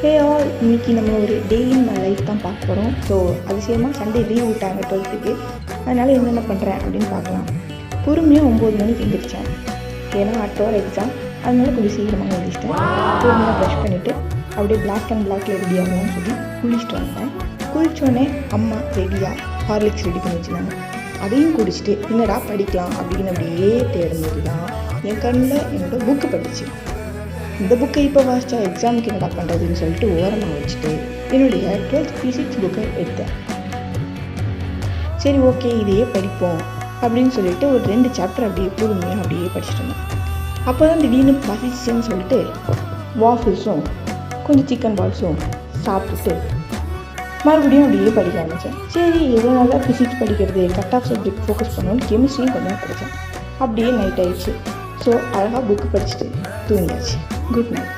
Hey all, இன்றைக்கி நம்ம ஒரு டே இன் மை லைஃப் தான் பார்க்க போகிறோம். ஸோ அதிசயமாக சண்டே லீவ் விட்டாங்க 12th. அதனால் என்னென்ன பண்ணுறேன் அப்படின்னு பார்க்கலாம். பொறுமையாக 9 மணிக்கு எழுந்திரிச்சேன். ஏன்னா அடுத்த வாரம் எக்ஸாம், அதனால கொஞ்சம் சீக்கிரமாக எழுந்திரிச்சிட்டேன். பொறுமையாக ப்ரஷ் பண்ணிவிட்டு அப்படியே பிளாக் அண்ட் பிளாக்ல ரெடி ஆகணும்னு சொல்லி குளிச்சுட்டு வந்தேன். குளித்தோடனே அம்மா ரெடியாக ஹார்லிக்ஸ் ரெடி பண்ணி வச்சுருந்தாங்க. அதையும் குடிச்சிட்டு என்னடா படிக்கலாம் அப்படின்னு அப்படியே தேடும்போது தான் என் கண்ணில் என்னோடய புக்கு படிச்சு. இந்த புக்கை இப்போ வாசித்தா எக்ஸாமுக்கு என்னடா பண்ணுறதுன்னு சொல்லிட்டு ஓரமாக வச்சுட்டு என்னுடைய 12th ஃபிசிக்ஸ் புக்கை எடுத்தேன். சரி, ஓகே, இதையே படிப்போம் அப்படின்னு சொல்லிட்டு ஒரு 2 சாப்டர் அப்படியே பொறுமையாக அப்படியே படிச்சுட்டு இருந்தேன். அப்போ தான் திடீர்னு பசிச்சுன்னு சொல்லிட்டு வாஃபிள்ஸும் கொஞ்சம் சிக்கன் பால்ஸும் சாப்பிட்டுட்டு மறுபடியும் அப்படியே படிக்க ஆரம்பித்தேன். சரி, எவ்வளோ நாளாக ஃபிசிக்ஸ் படிக்கிறது, கட் ஆஃப் சப்ஜெக்ட் ஃபோக்கஸ் பண்ணணும்னு கெமிஸ்ட்ரியும் கொஞ்சம் படித்தேன். அப்படியே நைட் ஆயிடுச்சு. ஸோ அழகாக புக்கு படிச்சுட்டு தூங்கியாச்சு. Good night.